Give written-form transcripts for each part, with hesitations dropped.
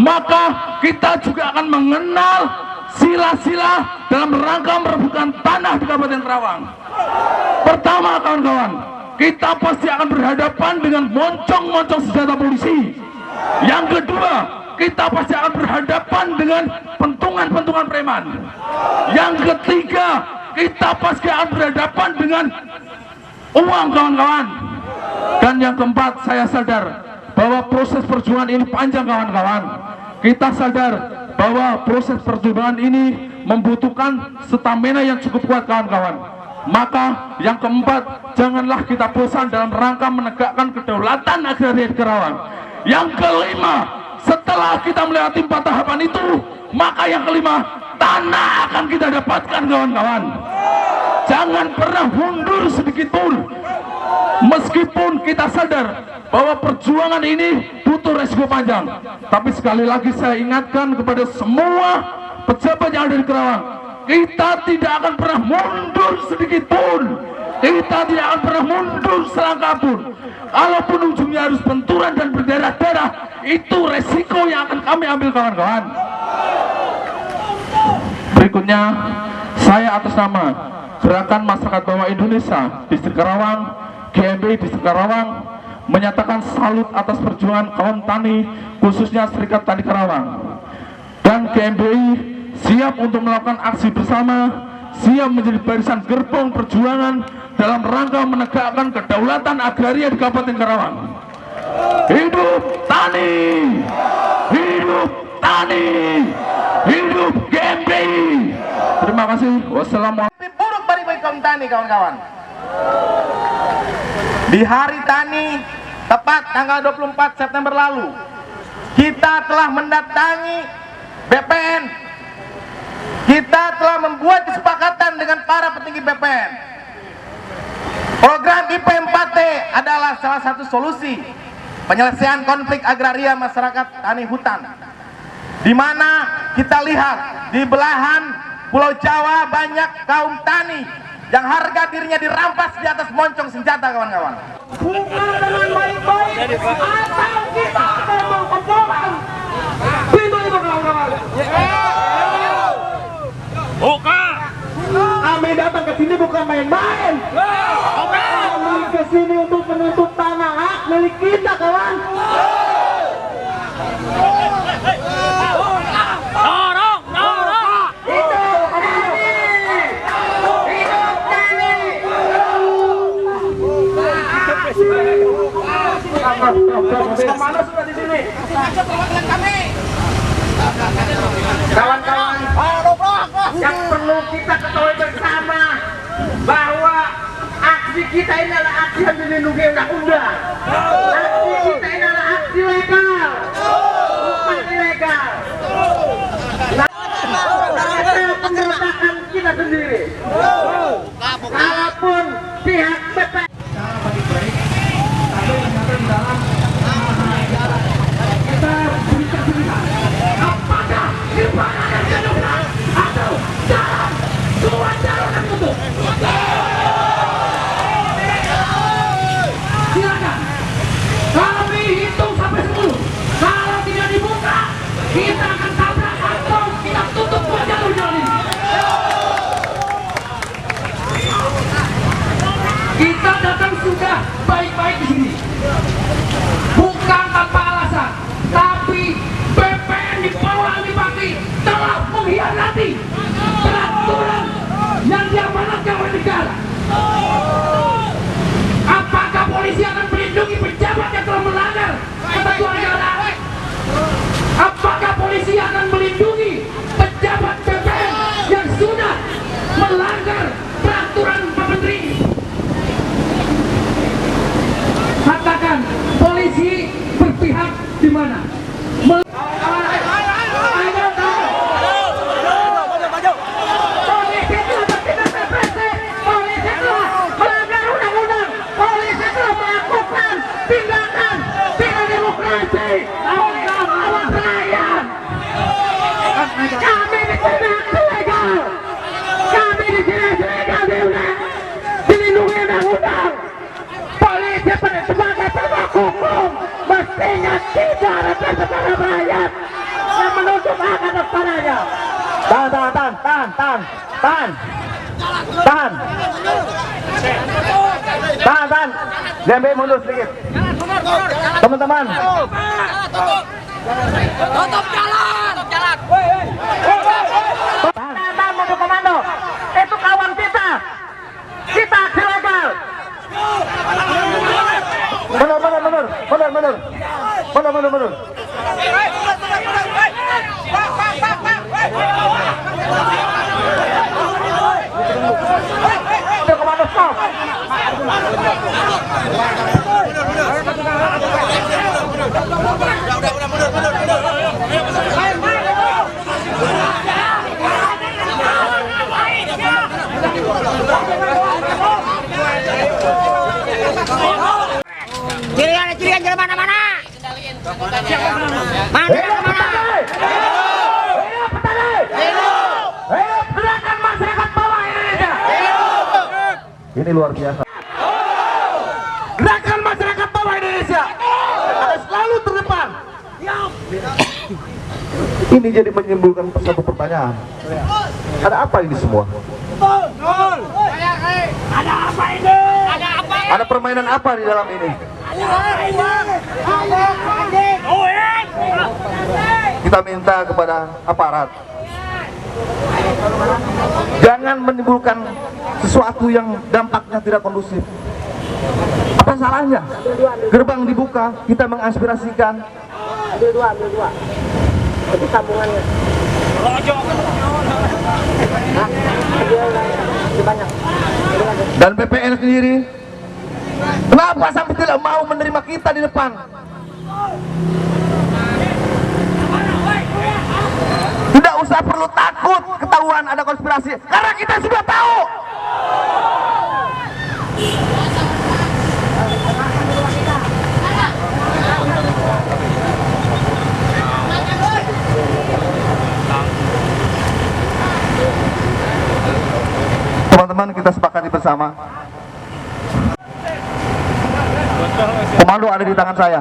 maka kita juga akan mengenal sila-sila dalam rangka merebutkan tanah di Kabupaten Karawang. Pertama, kawan-kawan, kita pasti akan berhadapan dengan moncong-moncong senjata polisi. Yang kedua, kita pasti akan berhadapan dengan pentungan-pentungan preman. Yang ketiga, kita pasti akan berhadapan dengan uang, kawan-kawan. Dan yang keempat, saya sadar bahwa proses perjuangan ini panjang, kawan-kawan. Kita sadar bahwa proses perjuangan ini membutuhkan stamina yang cukup kuat, kawan-kawan. Maka yang keempat, janganlah kita bosan dalam rangka menegakkan kedaulatan agraria di Karawang. Yang kelima, setelah kita melewati 4 tahapan itu, maka yang kelima, tanah akan kita dapatkan, kawan-kawan. Jangan pernah mundur sedikit pun. Meskipun kita sadar bahwa perjuangan ini butuh resiko panjang, tapi sekali lagi saya ingatkan kepada semua pejabat yang ada di Karawang, kita tidak akan pernah mundur sedikit pun. Kita tidak akan pernah mundur selangkah pun. Kalaupun ujungnya harus benturan dan berdarah-darah, itu resiko yang akan kami ambil, kawan-kawan. Berikutnya, saya atas nama Gerakan Masyarakat Bawah Indonesia Distrik Karawang, GMBI Distrik Karawang, menyatakan salut atas perjuangan kaum tani, khususnya Serikat Tani Karawang. Dan GMBI siap untuk melakukan aksi bersama, siap menjadi barisan gerbong perjuangan dalam rangka menegakkan kedaulatan agraria di Kabupaten Karawang. Hidup tani! Hidup tani! Hidup GMBI! Terima kasih. Wassalamualaikum. Buruk bagi kaum tani, kawan-kawan. Di hari tani, tepat tanggal 24 September lalu, kita telah mendatangi BPN. Kita telah membuat kesepakatan dengan para petinggi BPN. Program IP 4T adalah salah satu solusi penyelesaian konflik agraria masyarakat tani hutan, di mana kita lihat di belahan Pulau Jawa banyak kaum tani yang harga dirinya dirampas di atas moncong senjata, kawan-kawan. Bukan dengan baik-baik atau kita memang kebohongan. Itu kawan-kawan. Bukan. Kami datang ke sini bukan main-main. Kami ke sini untuk menuntut tanah hak milik kita, kawan. Kemana sudah di sini? Kawan-kawan, yang perlu kita ketahui bersama bahwa aksi kita ini adalah aksi yang dilindungi undang-undang. Aksi kita ini adalah aksi legal, bukan ilegal. Nah, pemberontakan kita sendiri. Kalaupun pihak BPN silakan. Kami hitung sampai 10. Kalau tidak dibuka, kita akan tabrak atau kita tutup jalur jalan ini. Kita datang sudah baik-baik di sini, bukan tanpa alasan. Tapi BPN di bawah Alipati telah mengkhianati peraturan yang diamanatkan oleh negara. Apakah polisi akan melindungi pejabat yang telah melanggar ketentuan negara? Apakah polisi akan melindungi pejabat BPN yang sudah melanggar peraturan Pak Menteri? Katakan, polisi berpihak di mana? Kami di sini legal. Kami di sini legal, dilindungi undang-undang. Polisi sebagai penegak hukum mestinya tidak representatif rakyat. semuanya. Tahan. Jambi mundur sedikit. Teman-teman. Tutup jalan. Tahan mobil komando. Itu kawan kita. Kita aksi legal. Mundur. Mobil komando stop. Cirian jalan mana-mana. Gerakan masyarakat bawah Indonesia. Ini luar biasa. Gerakan masyarakat bawah Indonesia harus selalu terdepan. Ini jadi menimbulkan satu pertanyaan. Ada apa ini semua? Ada apa ini? Ada permainan apa di dalam ini? Kita minta kepada aparat, jangan menimbulkan sesuatu yang dampaknya tidak kondusif. Apa salahnya? Gerbang dibuka, kita mengaspirasikan. Ambil dua. Itu sambungannya. Banyak. Dan PPN sendiri, kenapa sampai tidak mau menerima kita di depan? Tidak usah perlu takut ketahuan ada konspirasi, karena kita sudah tahu. Teman-teman, kita sepakati bersama. Komando ada di tangan saya.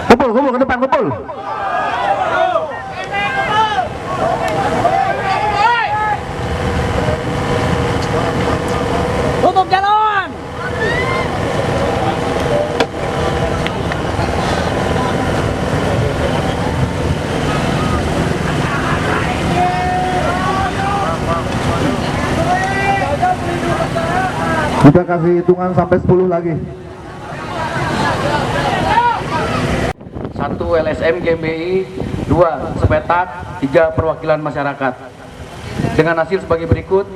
Kumpul ke depan, kumpul. Tutup jalan. Kita kasih hitungan sampai 10 lagi. 1 LSM GMBI, 2 Sepetak, 3 perwakilan masyarakat. Dengan hasil sebagai berikut.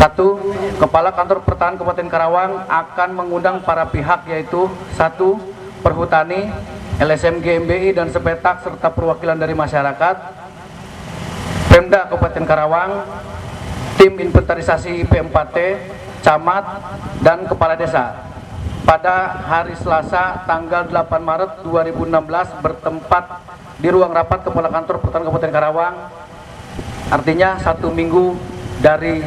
1. Kepala Kantor Pertahanan Kabupaten Karawang akan mengundang para pihak, yaitu 1. Perhutani, LSM GMBI dan Sepetak serta perwakilan dari masyarakat, Pemda Kabupaten Karawang, tim inventarisasi P4T, camat, dan kepala desa pada hari Selasa tanggal 8 Maret 2016 bertempat di ruang rapat Kepala Kantor Pertahanan Kabupaten Karawang. Artinya 1 minggu dari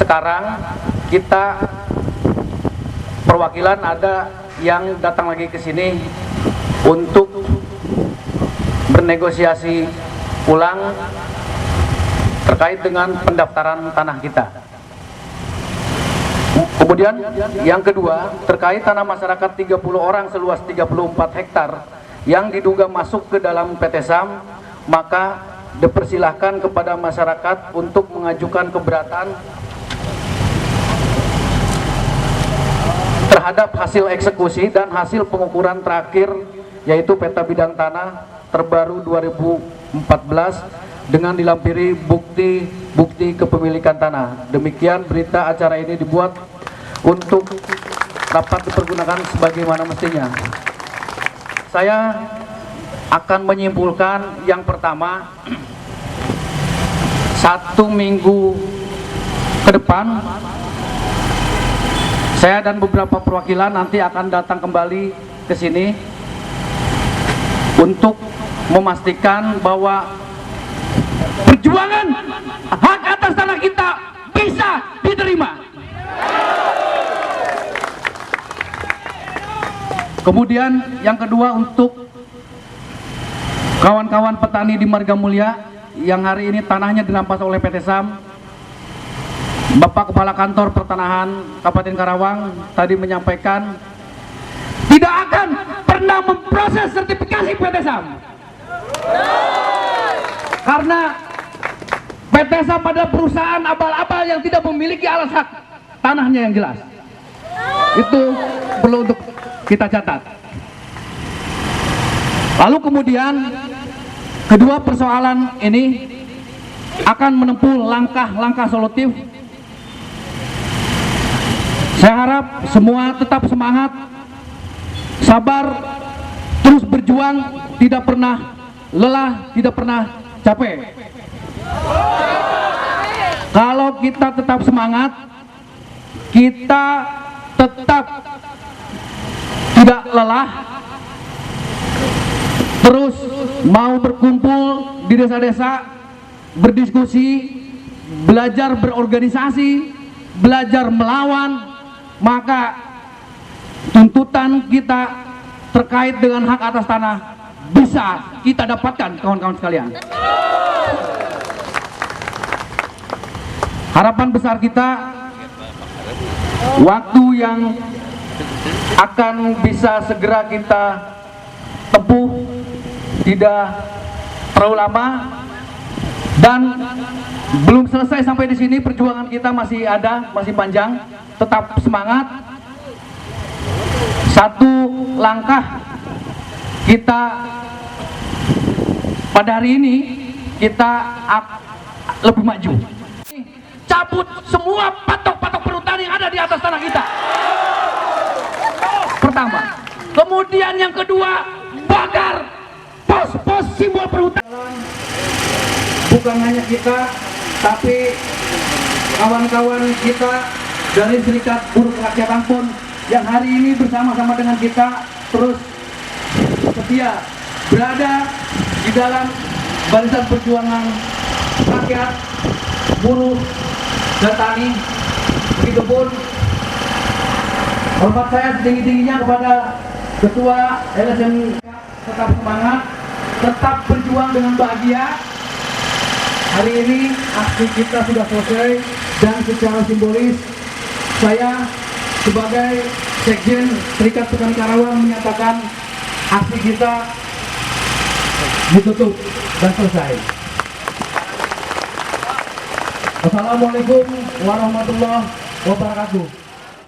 sekarang kita perwakilan ada yang datang lagi ke sini untuk bernegosiasi ulang terkait dengan pendaftaran tanah kita. Kemudian yang kedua, terkait tanah masyarakat 30 orang seluas 34 hektar yang diduga masuk ke dalam PT SAM, maka dipersilahkan kepada masyarakat untuk mengajukan keberatan terhadap hasil eksekusi dan hasil pengukuran terakhir, yaitu peta bidang tanah terbaru 2014 dengan dilampiri bukti kepemilikan tanah. Demikian berita acara ini dibuat untuk dapat dipergunakan sebagaimana mestinya. Saya akan menyimpulkan yang pertama, 1 minggu ke depan saya dan beberapa perwakilan nanti akan datang kembali ke sini untuk memastikan bahwa perjuangan hak atas tanah kita bisa diterima. Kemudian yang kedua, untuk kawan-kawan petani di Margamulya yang hari ini tanahnya dirampas oleh PT SAM, Bapak Kepala Kantor Pertanahan Kabupaten Karawang tadi menyampaikan tidak akan pernah memproses sertifikasi PT SAM. Karena PT SAM pada perusahaan abal-abal yang tidak memiliki alas hak tanahnya yang jelas. Itu perlu untuk kita catat. Lalu kemudian kedua persoalan ini akan menempuh langkah-langkah solutif. Saya harap semua tetap semangat, sabar, terus berjuang, tidak pernah lelah, tidak pernah capek. Kalau kita tetap semangat, kita tetap tidak lelah, terus mau berkumpul di desa-desa, berdiskusi, belajar berorganisasi, belajar melawan, maka tuntutan kita terkait dengan hak atas tanah bisa kita dapatkan, kawan-kawan sekalian. Harapan besar kita, waktu yang akan bisa segera kita tempuh tidak terlalu lama, dan belum selesai sampai di sini. Perjuangan kita masih ada, masih panjang. Tetap semangat. Satu langkah kita pada hari ini, kita lebih maju. Cabut semua patok-patok perhutani yang ada di atas tanah kita. Pertama. Kemudian yang kedua, bakar pos-pos simbol perhutanan. Bukan hanya kita, tapi kawan-kawan kita dari Serikat Buruh Kerakyatan pun yang hari ini bersama-sama dengan kita terus setia berada di dalam barisan perjuangan rakyat, buruh, dan tani. Begitupun hormat saya setinggi-tingginya kepada Ketua LSM. Tetap semangat, tetap berjuang dengan bahagia. Hari ini aksi kita sudah selesai, dan secara simbolis saya sebagai Sekjen Serikat Petani Karawang menyatakan aksi kita ditutup dan selesai. Wassalamualaikum warahmatullahi wabarakatuh.